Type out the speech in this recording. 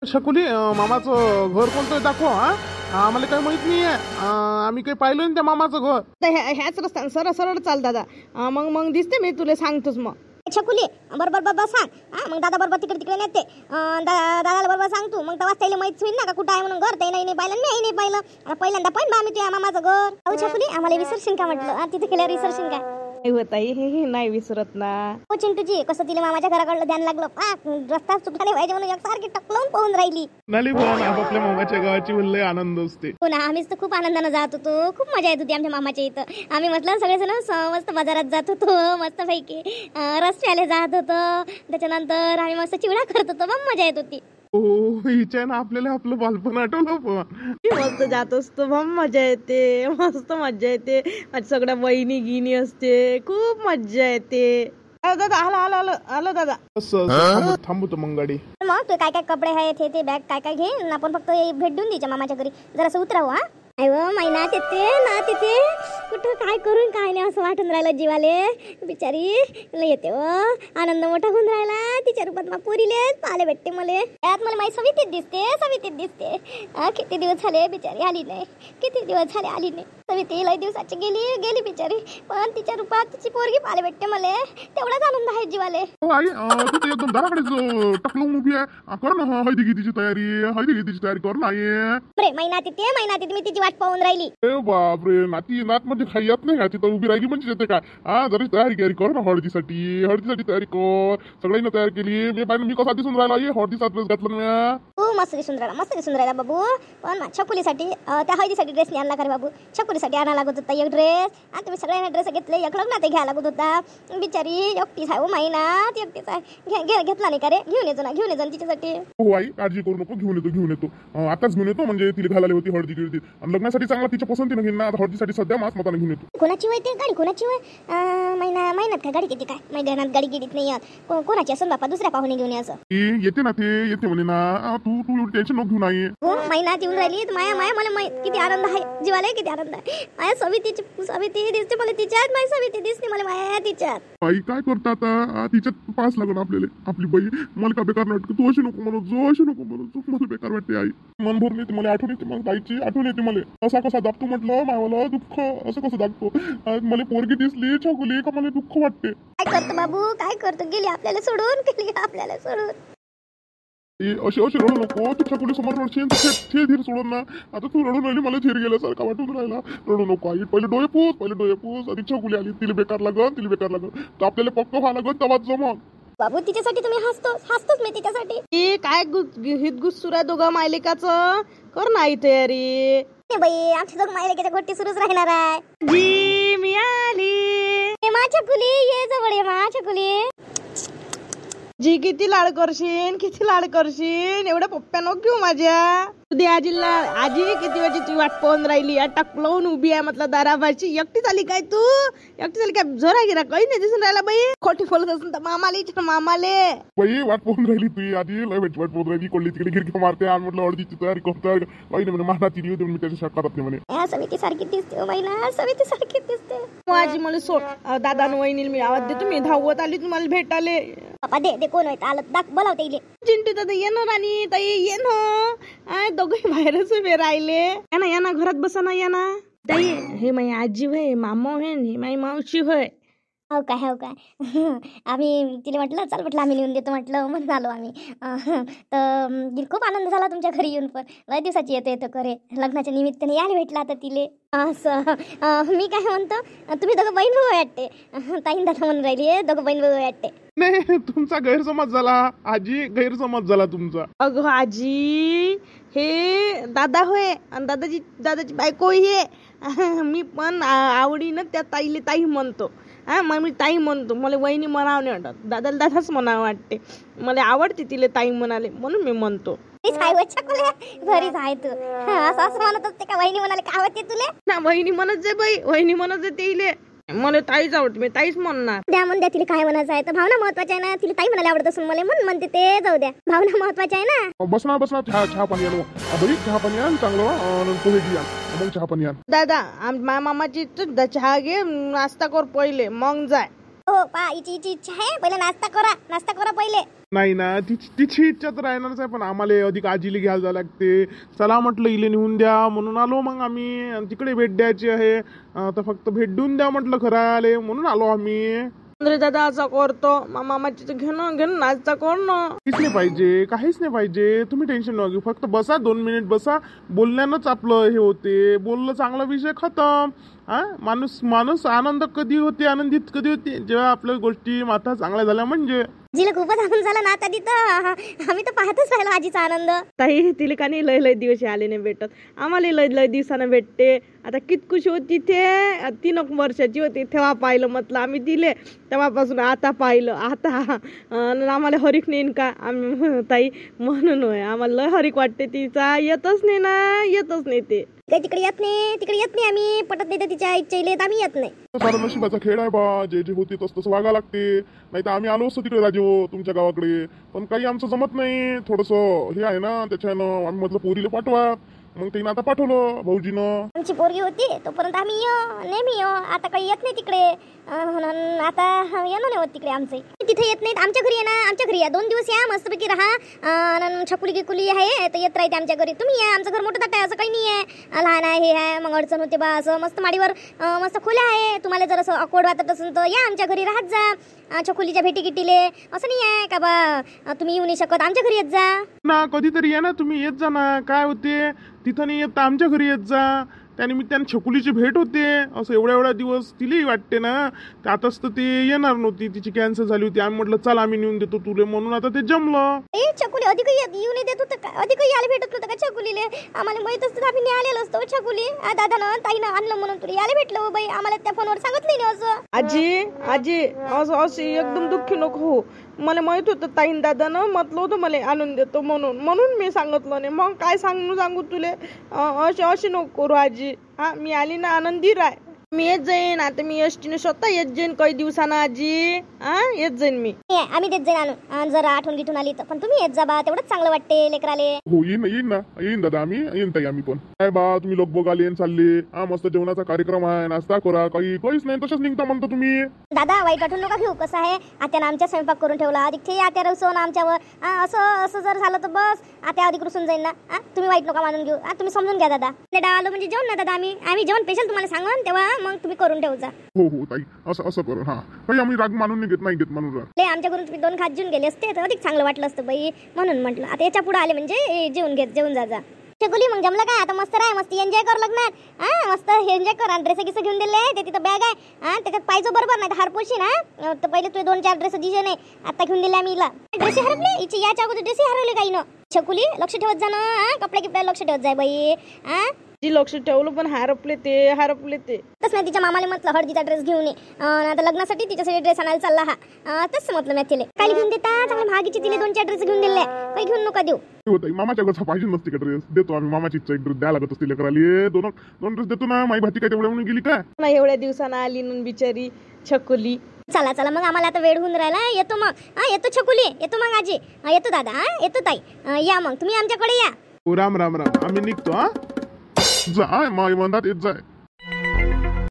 शकुली मामाचं घर कोणतं आहे दाखव. आम्हाला काही माहित नाहीये. आम्ही काही पाहिलं नाही त्या मामाचं घर. ह्याच रस्त्याने सरळ सरळ चाल दादा. मग दिसते मी तुला सांगतोच. मग छकुली बरोबर बाबा सांग. मग दादा बरोबर तिकडे तिकडे नेते. दादाला बरोबर सांग तू. मग तेव्हाच त्याला माहित होईल ना का कुठं आहे म्हणून घर. ते नाही पाहिलं नाही पाहिलं. आता पहिल्यांदा पण आम्ही तुझ्या मामाचं घर. अहो छकुली आम्हाला विसरशील का म्हटलं. तिथे गेल्यावर विसरशील का. हे नाही विसरत ना. हो चिंटूजी कसं तिला मामाच्या घराकडलं ध्यान लागलं. रस्ता चुकला नाही पाहिजे म्हणून एकसारखी टकलावून पाहून राहिली. नाली पण आपापल्या मामाच्या गावाची बोलले आनंद असते. हो ना आम्हीच तर खूप आनंदानं जात होतो. खूप मजा येत होती आमच्या मामाच्या इथं. आम्ही म्हटलं सगळेजण मस्त बाजारात जात होतो. मस्त पैकी रस्त्याला जात होतो. त्याच्यानंतर आम्ही मस्त चिवडा करत होतो. मग मजा येत होती. हो हिच्या ना आपल्याला आपलं बालपण आठवलं. पण मस्त जात असतो. मजा येते. मस्त मजा येते. सगळ्या वहिनी गिनी असते. खूप मजा येते. दादा आलं दादा. थांबतो मग गाडी. मग तू काय काय कपडे आहेत ते बॅग काय काय घे. आपण फक्त भेट देऊन द्यायच्या मामाच्या घरी. जरासं उतरावं. महिन्यात येते ना तिथे कुठं काय करून काय नाही असं वाटून राहिलं जीवाले. बिचारी येते आनंद मोठा होऊन राहिला. तिच्या रूपात मा पोरीले पाले भेटते मला. त्यात मला माहिती सवितीत दिसते. किती दिवस झाले बिचारी आली नाही. सविती लय दिवसाची गेली बिचारी. पण तिच्या रूपात तिची पोरगी पाले भेटते मला. तेवढाच आनंद आहे जीवाले. आई तू एकदम दाराकडेच टकलून उभी आहे. कर ना हळदी गीतीची तयारी कर ना. बरे महिन्यात येते मी तिची वाट पाहून राहिली. बापरे नात म्हणजे काही येत नाही का. तिथं उभी राहिली म्हणजे येते काय. जरी तयारी कर ना. हळदीसाठी तयारी कर. सगळ्यांनी तयारी केली. मी कसा दिसून राहिला. हळदीचा ड्रेस घातला ना. तू मस्त दिसून राहिला बाबू. पण छकुलीसाठी त्या हळदीसाठी ड्रेस नाही आणला का रे बाबू. छकुलीसाठी आणा लागत होता एक ड्रेस. आणि तुम्ही सगळ्यांना ड्रेस घेतले. एक लग्नात घ्यायला लागत होता. बिचारी एकटीच आहे महिन्यात एकटीच आहे. घेतला नाही का रे. घेऊन येतो तिच्यासाठी. हो आई काळजी करू नको. घेऊन येतो आताच घेऊन येतो. म्हणजे तिला घालायला होती हळदी गिळती. लग्नासाठी चांगला तिच्या पसंतीनं घेईन ना. आता हळदीसाठी सध्या मास मताने घेऊन येतो. कोणाची होय ते गाडी कोणाची होय. महिन्यात काय गाडी किती काय महिन्यात गाडी गिडीत नाही येत. कोणाची असून बापा दुसऱ्या पाहुणे घेऊन यायचं. येते ना ते येते म्हणे ना. तू टेन्शन नको घेऊन आई. हो महिन्यात येऊन राहिली. माया मला किती आनंद आहे जीवाला. किती आनंद आहे. माया सविती दिसते मला तिच्यात. माझी सविती दिसते मला माया तिच्यात. आई काय करता आता. तिच्यात पास लागलं आपल्याला. आपली बाई मला का बेकार वाटते. तू अशी नको म्हणू. मला बेकार वाटते आई. मन भरून येते मला. आठवण येते मग ताईची आठवण येते मला. कसा दाबतो म्हटलं मावाला दुःख असं कसं दाबतो. मला पोरगी दिसली छकुली का मला दुःख वाटते. काय करतो बाबू काय करतो. गेली आपल्याला सोडून. अशी रडू नको. तू छकुली समोर रडशील ते धीर सोडून ना. आता तू रडून राहिली मला धीर गेल्यासारखा वाटून राहिला. रडू नको आई. पहिले डोळे पूस. आधी छकुली आली. तिला बेकार लागल तर आपल्याला पक्क व्हावं लागल. तेव्हाच जमल बाबू. तिच्यासाठी तुम्ही हसतोच मी तिच्यासाठी. काय हित गुस्सुरा दोघं मायलेकाचं. कर नाही तयारी. बाई आमच्या दोघं मायलेकाच्या गोष्टी सुरूच राहणार आहे. जी मी आली. मा छकुली ये जवळ ये मा छकुली. जी किती लाड करशील. एवढ्या पप्प्या नको घेऊ माझ्या. तुझ्या आजी किती वेळची तुझी वाट पाहून राहिली. टकलावून उभी आहे म्हटलं दाराबाची. एकटी झाली काय तू. झोरा गिरा काही नाही दिसून राहिला बाई. खोटी बोलत असून तर मामाले बाई वाट पाहून राहिली. तुझी आधी लय वाट पाहून राहिली. कोल्ली तिकडे गिरकी मारते. आणि म्हटलं हळदीची तयारी करतो. बाई म्हणे माना तिली होती. मी त्याची शाळा करत नाही म्हणे. सविती सारखी दिसते महिना. सविती सारखी दिसते. माझी मला सोड. दादा वहिनी मी आवाज देतो. मी धावत आली तुम्हाला भेटाले. पप्पा दे कोण होत आलं दाख बोलावते इले. चिंटू दादा ये ना. राणी ताई ये ना. दोघे बाहेरच उभे राहिले. या ना घरात बसा ना. या ना ताई. हे माझी आजी होय. मामा होय. हे माझी मावशी होय. हो काय आम्ही तिला म्हटलं चल म्हटलं आम्ही लिहून देतो म्हटलं म्हणून आलो आम्ही. तर खूप आनंद झाला तुमच्या घरी येऊन. पण लय दिवसाची येतो करे. लग्नाच्या निमित्ताने यायला भेटला आता तिले. असं मी काय म्हणतो तुम्ही दोघं बहीण भाऊ वाटते. ताईन दादा म्हणून राहिली दोघं बहीण भाऊ वाटते. नाही तुमचा गैरसमज झाला आजी. गैरसमज झाला तुमचा. अगं आजी हे दादा होय. आणि दादाची बायको हे. मी पण आवडीनं त्या ताईले ताई म्हणतो. मग मी ताई म्हणतो. मला वहिनी म्हणावं नाही वाटत. दादाला दादाच म्हणावं वाटते. मला आवडते तिले ताई म्हणाले म्हणून मी म्हणतो. घरीच आहे तू असं म्हणत असते का. वहिनी म्हणाले काय आवडते तुले ना. वहिनी म्हणत जाय बाई. वहिनी म्हणत जाय तिले. मला ताईच आवडते. मी ताईच म्हणणार. द्या तिला काय म्हणायचं आहे. तर भावना महत्वाची आहे ना. तिला ताई म्हणायला आवडत असून मला म्हणते ते जाऊ द्या. भावना महत्वाची आहे ना. बसना चहा पाणी आण. चहा पाणी आण चांगलं. पोहे घे मग चहा पाणी आण. दादा माझ्या मामाची चहा घे. नाश्ता कर पहिले मग जाय. हो पा हिची इच्छा आहे, पहिले नाश्ता करा पहिले. नाही ना, तिची इच्छा तर राहणारच आहे, पण आम्हाला अधिक आजीला घ्यायला जावं लागते. चला म्हटलं इले नेऊन द्या म्हणून आलो मग आम्ही. आणि तिकडे भेट द्यायची आहे, तर फक्त भेट देऊन द्या म्हटलं खरं आले म्हणून आलो आम्ही. दादा असा करतो मामाची घेणं नाश्ता करणं काहीच नाही पाहिजे, काहीच नाही पाहिजे. तुम्ही टेन्शन नका घेऊ, फक्त बसा 2 मिनिट बसा. बोलण्यानंच आपलं हे होते, बोललं चांगला विषय खतम. माणूस आनंद कधी होते, आनंदित कधी होते, जेव्हा आपल्या गोष्टी माथा चांगल्या झाल्या म्हणजे. जिला खूपच आनंद झाला ना आता तिथं, आम्ही तर पाहतच राहिलो आजीचा आनंद. ताई तिला का नाही लय दिवस आले नाही भेटत, आम्हाला लय दिवसानं भेटते. आता कितकुशी होती ते 3 वर्षाची होती तेव्हा पाहिलं म्हटलं आम्ही दिले, तेव्हापासून आता पाहिलं. आता आम्हाला हरिक नेईन का आम्ही ताई, म्हणून होय आम्हाला लय हरिक वाटते. तिचा येतच नाही ते तिकडे येत नाही आम्ही, पटत नाही तर तिच्या इच्छा येत आम्ही येत नाही. सारा नशिबाचा खेळ आहे बा, जे होते तसं वागा लागते. नाही तर आम्ही आलो असतो तिकडे राजू तुमच्या गावाकडे, पण काही आमचं जमत नाही. थोडंसं हे आहे ना, त्याच्यानं आम्ही म्हटलं पोरीला पाठवा, मग तिने आता पाठवलं भाऊजीनं. आमची पोरगी होती तोपर्यंत आम्ही नेहमी आता काही येत नाही तिकडे, म्हणून आता येणं नाही होत तिकडे आमचं. तिथे येत नाहीत, आमच्या घरी ये ना, आमच्या घरी या 2 दिवस या, मस्तपैकी राहा. छकुली गिकुली आहे तर येत राहते आमच्या घरी. तुम्ही या, आमचं घर मोठं ताट आहे, असं काही नाही आहे, लहान आहे हे आहे, मग अडचण होते बा. असं मस्त माडीवर मस्त खोल्या आहे, तुम्हाला जर असं अकवड वाटत असेल तर या आमच्या घरी राहत जा. छकुलीच्या भेटी गिटीले असं नाही आहे का बा तुम्ही येऊ नाही शकत, आमच्या घरी येत जा ना. कधीतरी या ना, तुम्ही येत जा ना. काय होते तिथं नाही येत, आमच्या घरी येत जा. त्यानिमित्ताने छकुलीची भेट होते. असं एवढ्या दिवस तिलाही वाटते ना. आताच तर ते येणार नव्हती, तिची कॅन्सल झाली होती. आम्ही म्हटलं चल आम्ही नेऊन देतो तुले, म्हणून आता ते जमलं. छकुली अधिक येऊ नाही देत होतं का, अधिक यायला भेटत नव्हतं का छकुलीले? आम्हाला माहित असतं आम्ही आलेलो असतो. छकुली दादानं ताईनं आणलं म्हणून तुला यायला भेटलं बाई, आम्हाला त्या फोनवर सांगितलं नाही असं. आजी असं एकदम दुःखी नको हो. मला माहित होतं ताईन दादानं म्हटलं होतं मला आणून देतो म्हणून मी सांगितलं नाही. मग काय सांगू तुले, अशी नको करू आजी. मी आली ना आनंदी राय, मी येत जाईन. आता मी एसटीने स्वतः येत जाईन काही दिवसानं आजी. येत जाईन मी. आम्ही देत जाईन आणून, जर आठवण गिठून आली तर. पण तुम्ही येत जा बा, तेवढंच चांगलं वाटते लेकराले. हो येईन दादा, आम्ही येईन ताई, आम्ही पण. काय बा तुम्ही लोक बघाले चालले, मस्त जेवणाचा कार्यक्रम आहे, नाश्ता करा, काहीच नाही तसंच निघता म्हणतो तुम्ही. दादा वाईट वाटून नका घेऊ, कसं आहे आत्यानं आमच्या स्वयंपाक करून ठेवला, अधिक ते आत्या रुसून आमच्यावर. असं जर झालं तर बस आत्या अधिक रुसून जाईन ना. तुम्ही वाईट नका मानून घेऊ, तुम्ही समजून घ्या दादा. आलो म्हणजे जेवण ना दादा, आम्ही जेवण स्पेशल तुम्हाला सांगून तेव्हा मग तुम्ही करून ठेवू. हो ताई, असं करू. काही आम्ही राग मानून नाही घेत म्हणून. आमच्या घरून तुम्ही 2 खात जेवून गेले असते तर अधिक चांगलं वाटलं असतं बाई, म्हणून म्हटलं आता याच्या पुढे आले म्हणजे जेवून जा. छकुली मग जमलं काय आता? मस्त राह, मस्त एन्जॉय कर लग्नात. मस्त एन्जॉय कर. ड्रेस गिस घेऊन दिले, ते तिथं बॅग आहे, त्याच्यात पाहिजे बरोबर नाही हार पोशी ना. तर पहिले तुझे 2-4 ड्रेस दिसे नाही, आता घेऊन दिले आम्ही. ड्रेस हरवले हिची, याच्या अगोदर ड्रेस हरवले काही न. छकुली लक्ष ठेवत जा ना, कपडे गिपड्याला लक्ष ठेवत जाय बाई. जी लक्ष ठेवलं पण हरपले ते तसं नाही. तिच्या मामाला म्हटलं हळदीचा ड्रेस घेऊन ये, आता लग्नासाठी तिच्यासाठी ड्रेस आणायला चालला तसं म्हटलं मी तिला. काय घेऊन देता, चांगल्या महागीचे तिला 2-4 ड्रेस घेऊन दिले, काही घेऊन नका देऊ. होता मामाच्या घरचा पाहिजे नसते का ड्रेस, देतो आम्ही. मामाची इच्छा, एक ड्रेस द्यायला लागत असते लेकराले. 2 ड्रेस देतो ना. माई भाती काय तेवढ्या म्हणून गेली का नाही, एवढ्या दिवसानं आली म्हणून बिचारी छकुली. चला मग, आम्हाला आता वेळ होऊन राहिला. येतो मग, येतो छकुली, येतो मग आजी, येतो दादा, येतो ताई. या मग तुम्ही आमच्याकडे या. राम आम्ही निघतो. जाय माई म्हणतात येत जाय.